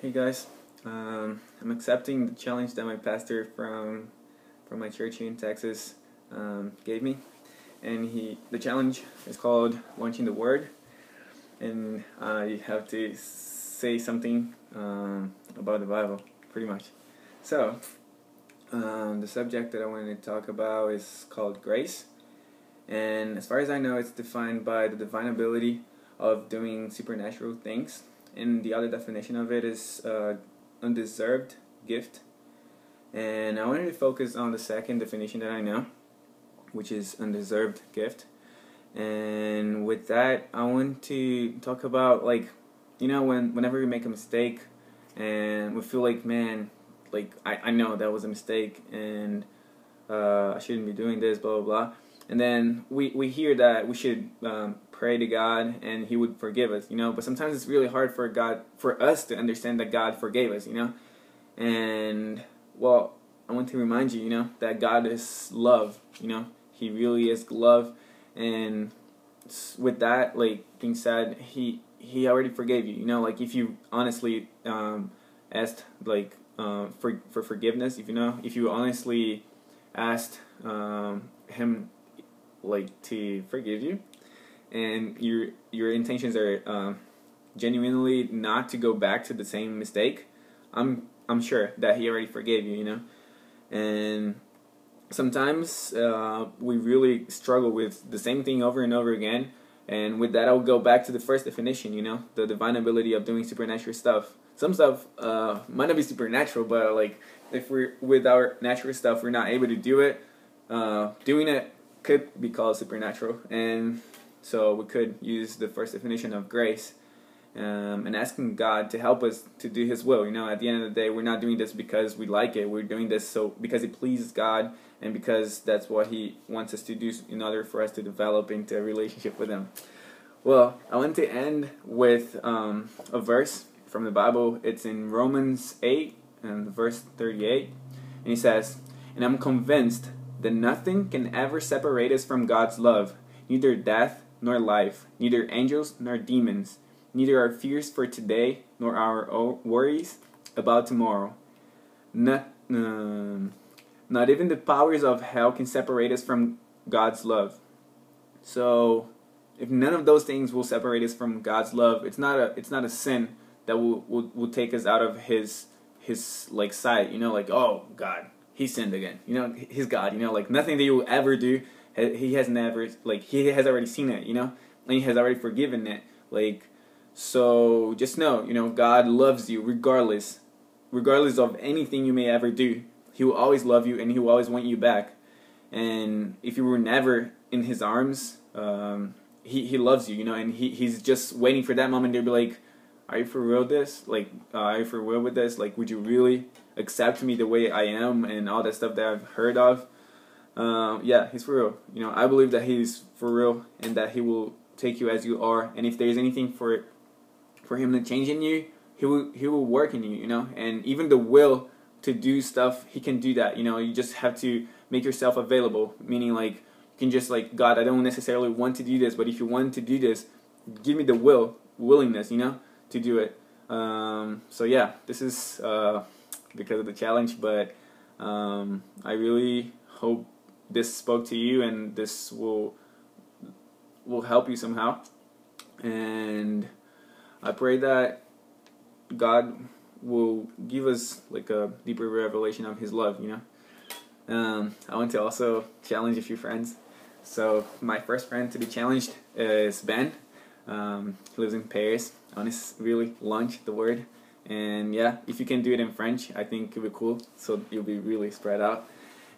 Hey guys, I'm accepting the challenge that my pastor from my church here in Texas gave me, and the challenge is called Launching the Word, and I have to say something about the Bible, pretty much. So, the subject that I wanted to talk about is called grace, and as far as I know, it's defined by the divine ability of doing supernatural things. And the other definition of it is undeserved gift. And I wanted to focus on the second definition that I know, which is undeserved gift. And with that, I want to talk about, whenever we make a mistake and we feel like, man, I know that was a mistake and I shouldn't be doing this, blah, blah, blah. And then we hear that we should pray to God and He would forgive us, But sometimes it's really hard for us to understand that God forgave us, And, well, I want to remind you, that God is love, He really is love. And with that, being said, He already forgave you, if you honestly asked, for forgiveness, if you honestly asked Him, to forgive you, and your intentions are genuinely not to go back to the same mistake, I'm sure that He already forgave you, And sometimes we really struggle with the same thing over and over again, and with that I'll go back to the first definition, the divine ability of doing supernatural stuff. Some stuff might not be supernatural, but if we're with our natural stuff, we're not able to do it. Doing it could be called supernatural, and so we could use the first definition of grace, and asking God to help us to do His will. At the end of the day, we're not doing this because we like it. We're doing this because it pleases God, and because that's what He wants us to do in order for us to develop into a relationship with Him. Well, I want to end with a verse from the Bible. It's in Romans 8 and verse 38, and He says, "And I'm convinced that nothing can ever separate us from God's love, neither death nor life, neither angels nor demons, neither our fears for today nor our worries about tomorrow. Not even the powers of hell can separate us from God's love." So, if none of those things will separate us from God's love, it's not a sin that will take us out of His sight. Oh, God, He sinned again. He's God. Nothing that you will ever do, He has never, He has already seen it. And He has already forgiven it. So just know, God loves you regardless of anything you may ever do. He will always love you, and He will always want you back. And if you were never in His arms, He loves you, and He's just waiting for that moment to be like, are you for real with this? Are you for real with this? Would you really accept me the way I am and all that stuff that I've heard of? Yeah, He's for real. I believe that He's for real and that He will take you as you are. And if there's anything for Him to change in you, He will work in you, And even the will to do stuff, He can do that. You just have to make yourself available. Meaning, you can just God, I don't necessarily want to do this, but if you want to do this, give me the willingness, to do it. So yeah, this is because of the challenge, but I really hope this spoke to you and this will help you somehow. And I pray that God will give us a deeper revelation of His love, I want to also challenge a few friends. So my first friend to be challenged is Ben. He lives in Paris. I want to really launch the word. And yeah, if you can do it in French, I think it would be cool. So you'll be really spread out.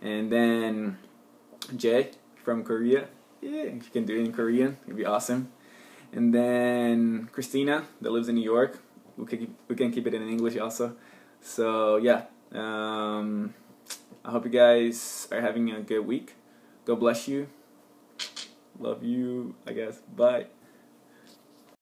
And then Jay from Korea. Yeah, if you can do it in Korean, it'd be awesome. And then Christina that lives in New York. We can keep it in English also. So yeah, I hope you guys are having a good week. God bless you. Love you, I guess. Bye.